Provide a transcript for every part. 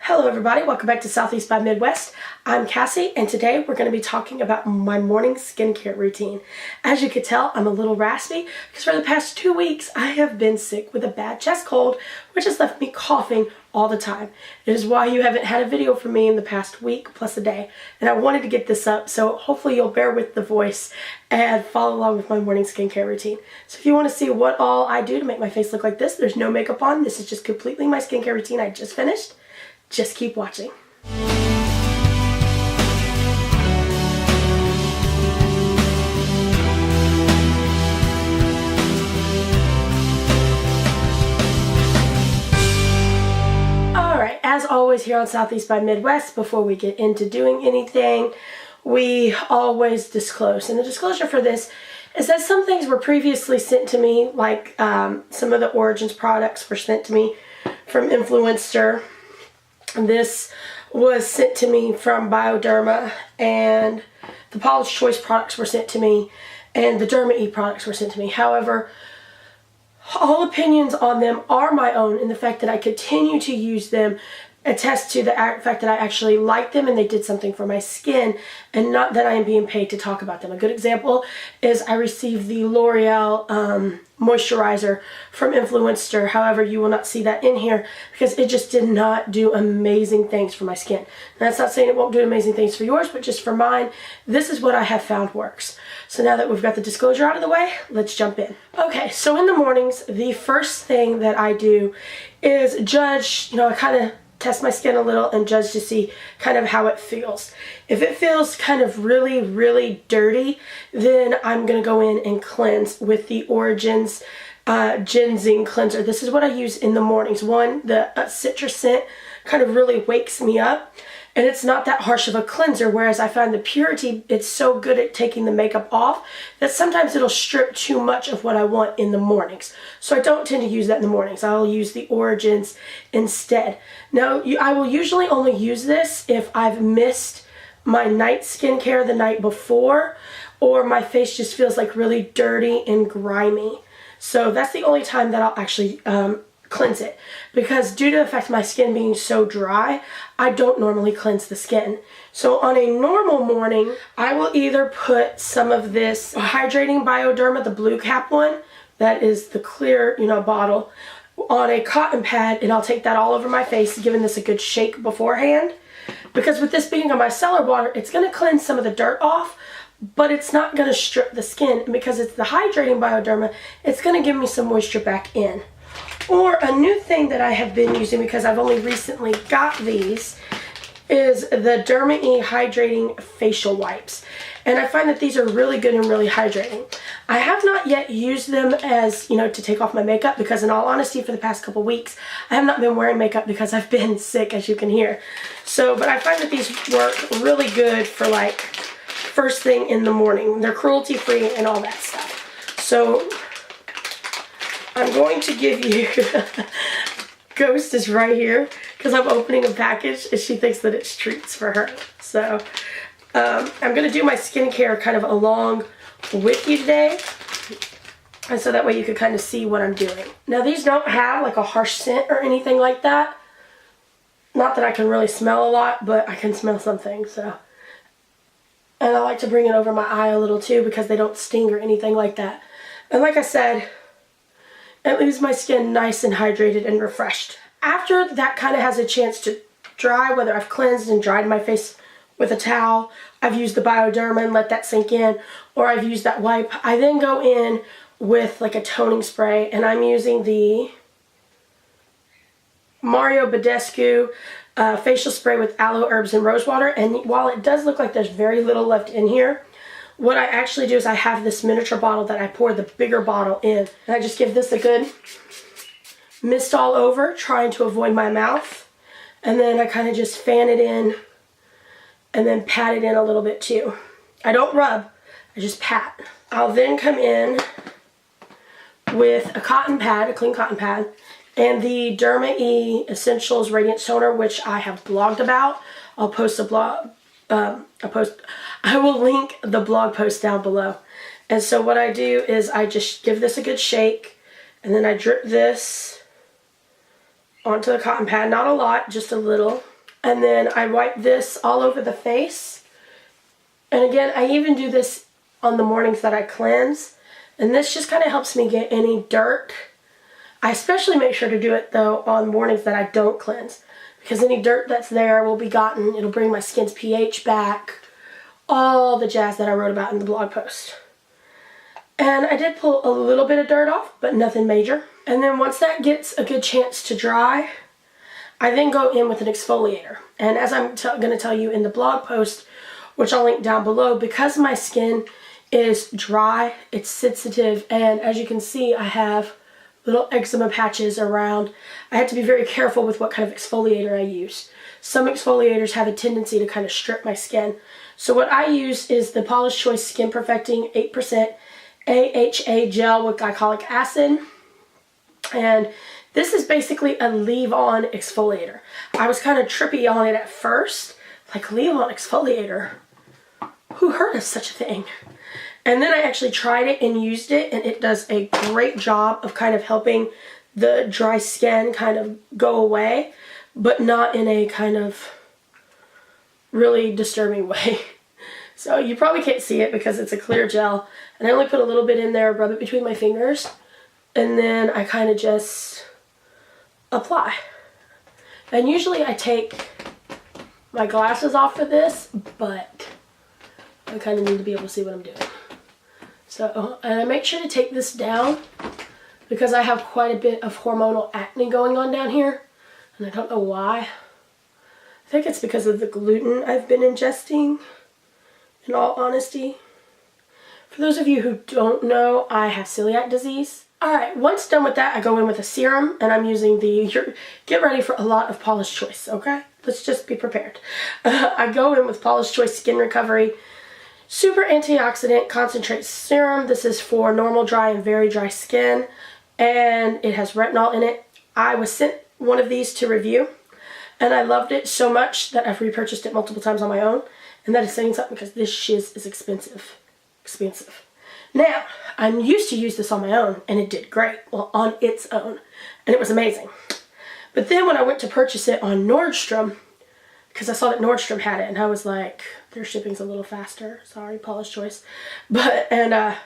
Hello everybody, welcome back to Southeast by Midwest. I'm Cassie and today we're going to be talking about my morning skincare routine. As you can tell, I'm a little raspy because for the past 2 weeks I have been sick with a bad chest cold which has left me coughing all the time. It is why you haven't had a video from me in the past week plus a day, and I wanted to get this up so hopefully you'll bear with the voice and follow along with my morning skincare routine. So if you want to see what all I do to make my face look like this, there's no makeup on. This is just completely my skincare routine I just finished. Just keep watching. Alright, as always here on Southeast by Midwest, before we get into doing anything, we always disclose. And the disclosure for this is that some things were previously sent to me, like some of the Origins products were sent to me from Influencer. This was sent to me from Bioderma, and the Paula's Choice products were sent to me, and the Derma E products were sent to me. However, all opinions on them are my own, and the fact that I continue to use them attest to the fact that I actually like them and they did something for my skin, and not that I am being paid to talk about them. A good example is I received the L'Oreal moisturizer from Influencer. However, you will not see that in here because it just did not do amazing things for my skin. And that's not saying it won't do amazing things for yours, but just for mine, this is what I have found works. So now that we've got the disclosure out of the way, let's jump in. Okay, so in the mornings, the first thing that I do is judge, I kind of test my skin a little and judge to see kind of how it feels. If it feels kind of really, really dirty, then I'm going to go in and cleanse with the Origins GinZing cleanser. This is what I use in the mornings. One, the citrus scent kind of really wakes me up, and it's not that harsh of a cleanser, whereas I find the Purity, it's so good at taking the makeup off that sometimes it'll strip too much of what I want in the mornings. So I don't tend to use that in the mornings. I'll use the Origins instead. Now, I will usually only use this if I've missed my night skincare the night before, or my face just feels like really dirty and grimy. So that's the only time that I'll actually cleanse it, because due to the fact of my skin being so dry, I don't normally cleanse the skin. So on a normal morning, I will either put some of this hydrating Bioderma, the blue cap one, that is the clear, bottle, on a cotton pad, and I'll take that all over my face, giving this a good shake beforehand. Because with this being on my cellar water, it's going to cleanse some of the dirt off, but it's not going to strip the skin. And because it's the hydrating Bioderma, it's going to give me some moisture back in. Or a new thing that I have been using, because I've only recently got these, is the Derma E Hydrating Facial Wipes. And I find that these are really good and really hydrating. I have not yet used them as, to take off my makeup, because in all honesty, for the past couple weeks, I have not been wearing makeup because I've been sick, as you can hear. So, but I find that these work really good for like first thing in the morning. They're cruelty free and all that stuff. So I'm going to give you, Ghost is right here, because I'm opening a package and she thinks that it's treats for her. So I'm going to do my skincare kind of along with you today, and so that way you can kind of see what I'm doing. Now these don't have like a harsh scent or anything like that. Not that I can really smell a lot, but I can smell something, so. And I like to bring it over my eye a little too, because they don't sting or anything like that. And like I said, it leaves my skin nice and hydrated and refreshed. After that kind of has a chance to dry, whether I've cleansed and dried my face with a towel, I've used the Bioderma and let that sink in, or I've used that wipe, I then go in with like a toning spray, and I'm using the Mario Badescu facial spray with aloe, herbs, and rose water. And while it does look like there's very little left in here, what I actually do is I have this miniature bottle that I pour the bigger bottle in. And I just give this a good mist all over, trying to avoid my mouth. And then I kind of just fan it in and then pat it in a little bit too. I don't rub, I just pat. I'll then come in with a cotton pad, a clean cotton pad, and the Derma E Essentials Radiance Toner, which I have blogged about. I'll post a blog, I will link the blog post down below. And so what I do is I just give this a good shake, and then I drip this onto the cotton pad. Not a lot, just a little. And then I wipe this all over the face. And again, I even do this on the mornings that I cleanse. And this just kind of helps me get any dirt. I especially make sure to do it though on mornings that I don't cleanse, because any dirt that's there will be gotten. It'll bring my skin's pH back. All the jazz that I wrote about in the blog post. And I did pull a little bit of dirt off, but nothing major. And then once that gets a good chance to dry, I then go in with an exfoliator. And as I'm going to tell you in the blog post, which I'll link down below, because my skin is dry, it's sensitive, and as you can see, I have little eczema patches around. I have to be very careful with what kind of exfoliator I use. Some exfoliators have a tendency to kind of strip my skin. So what I use is the Paula's Choice Skin Perfecting 8% AHA gel with glycolic acid. And this is basically a leave-on exfoliator. I was kind of trippy on it at first. Like, leave-on exfoliator? Who heard of such a thing? And then I actually tried it and used it, and it does a great job of kind of helping the dry skin kind of go away, but not in a kind of really disturbing way. So you probably can't see it because it's a clear gel, and I only put a little bit in there, rub it between my fingers, and then I kind of just apply. And usually I take my glasses off for this, but I kind of need to be able to see what I'm doing. So, and I make sure to take this down because I have quite a bit of hormonal acne going on down here, and I don't know why. I think it's because of the gluten I've been ingesting, in all honesty. For those of you who don't know, I have celiac disease. Alright, once done with that, I go in with a serum, and I'm using the, get ready for a lot of Paula's Choice, okay? Let's just be prepared. I go in with Paula's Choice Skin Recovery Super Antioxidant Concentrate Serum. This is for normal, dry, and very dry skin, and it has retinol in it. I was sent one of these to review, and I loved it so much that I've repurchased it multiple times on my own, and that is saying something because this shiz is expensive. Expensive. Now, I'm used to use this on my own, and it did great. Well, on its own, and it was amazing. But then when I went to purchase it on Nordstrom, because I saw that Nordstrom had it, and I was like, their shipping's a little faster. Sorry, Paula's Choice. But, and,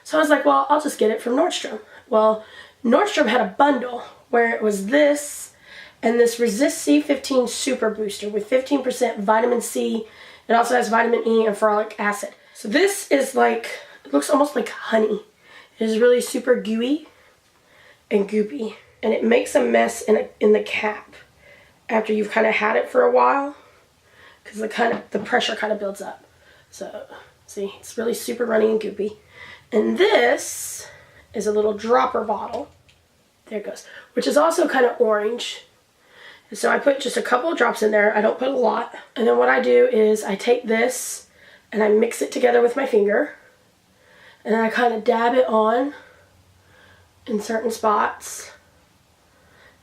so I was like, well, I'll just get it from Nordstrom. Well, Nordstrom had a bundle where it was this and this Resist C15 Super Booster with 15% vitamin C. It also has vitamin E and ferulic acid. So this is like, it looks almost like honey. It is really super gooey and goopy. And it makes a mess in the cap after you've kind of had it for a while, because the pressure kind of builds up. So see, it's really super runny and goopy. And this is a little dropper bottle. There it goes, which is also kind of orange. And so I put just a couple of drops in there. I don't put a lot. And then what I do is I take this and I mix it together with my finger, and then I kind of dab it on in certain spots.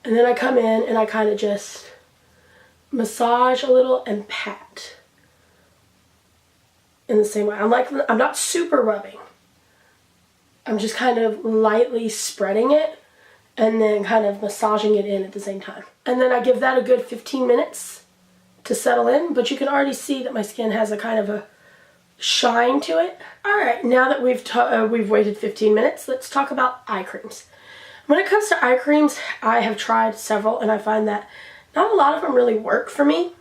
And then I come in and I kind of just massage a little and pat in the same way. I'm not super rubbing. I'm just kind of lightly spreading it and then kind of massaging it in at the same time. And then I give that a good 15 minutes to settle in, but you can already see that my skin has a kind of a shine to it. Alright, now that we've waited 15 minutes, let's talk about eye creams. When it comes to eye creams, I have tried several, and I find that not a lot of them really work for me.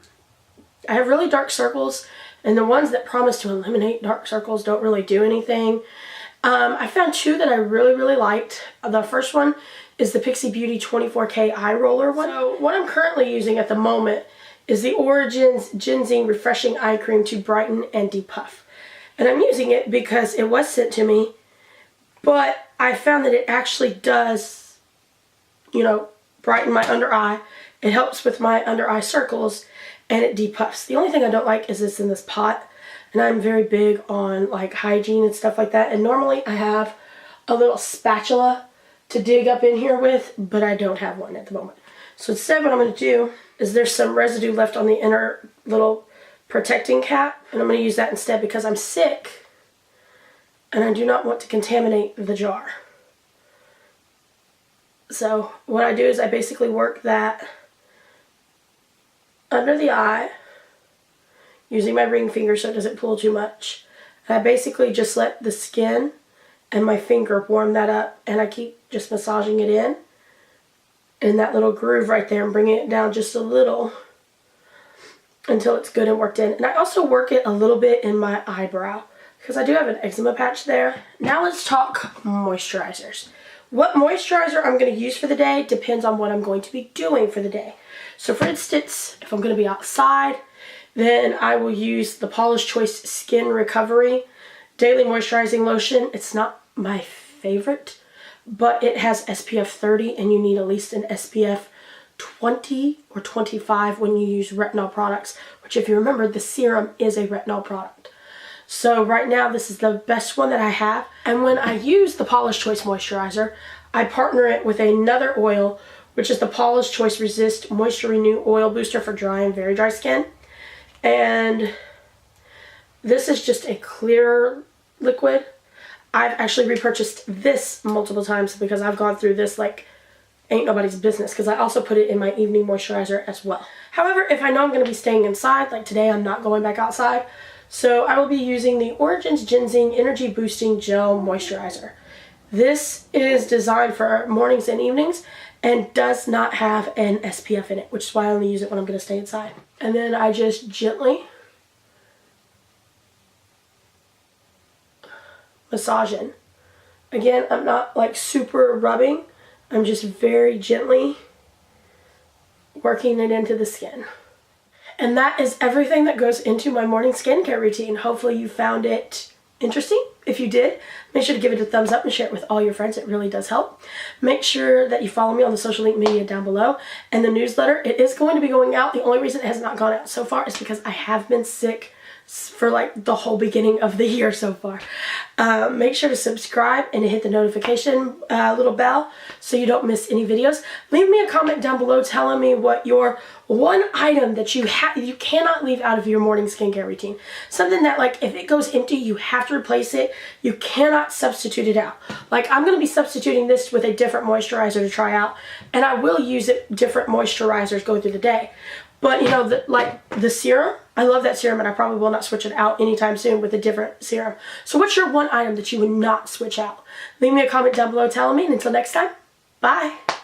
I have really dark circles, and the ones that promise to eliminate dark circles don't really do anything. I found two that I really, really liked. The first one is the Pixi Beauty 24K Eye Roller one. So what I'm currently using at the moment is the Origins GinZing Refreshing Eye Cream to brighten and depuff. And I'm using it because it was sent to me, but I found that it actually does, you know, brighten my under eye. It helps with my under eye circles, and it depuffs. The only thing I don't like is it's in this pot, and I'm very big on like hygiene and stuff like that. And normally I have a little spatula to dig up in here with, but I don't have one at the moment. So instead what I'm going to do is there's some residue left on the inner little protecting cap, and I'm going to use that instead because I'm sick and I do not want to contaminate the jar. So what I do is I basically work that under the eye, using my ring finger so it doesn't pull too much. And I basically just let the skin and my finger warm that up, and I keep just massaging it in that little groove right there and bringing it down just a little until it's good and worked in. And I also work it a little bit in my eyebrow because I do have an eczema patch there. Now let's talk moisturizers. What moisturizer I'm going to use for the day depends on what I'm going to be doing for the day. So for instance, if I'm going to be outside, then I will use the Paula's Choice Skin Recovery Daily Moisturizing Lotion. It's not my favorite, but it has SPF 30, and you need at least an SPF 20 or 25 when you use retinol products, which, if you remember, the serum is a retinol product. So right now this is the best one that I have. And when I use the Paula's Choice moisturizer, I partner it with another oil, which is the Paula's Choice Resist Moisture Renew Oil Booster for dry and very dry skin. And this is just a clear liquid. I've actually repurchased this multiple times because I've gone through this like ain't nobody's business, because I also put it in my evening moisturizer as well. However, if I know I'm going to be staying inside, like today I'm not going back outside, so I will be using the Origins GinZing Energy Boosting Gel Moisturizer. This is designed for mornings and evenings and does not have an SPF in it, which is why I only use it when I'm going to stay inside. And then I just gently massage in. Again, I'm not like super rubbing. I'm just very gently working it into the skin. And that is everything that goes into my morning skincare routine. Hopefully you found it interesting. If you did, make sure to give it a thumbs up and share it with all your friends. It really does help. Make sure that you follow me on the social link media down below. And the newsletter, it is going to be going out. The only reason it has not gone out so far is because I have been sick for like the whole beginning of the year so far. Make sure to subscribe and hit the notification little bell so you don't miss any videos. Leave me a comment down below telling me what your one item that you cannot leave out of your morning skincare routine. Something that, like, if it goes empty, you have to replace it. You cannot substitute it out. Like, I'm going to be substituting this with a different moisturizer to try out, and I will use it different moisturizers going through the day. But, you know, like the serum, I love that serum, and I probably will not switch it out anytime soon with a different serum. So what's your one item that you would not switch out? Leave me a comment down below telling me, and until next time, bye.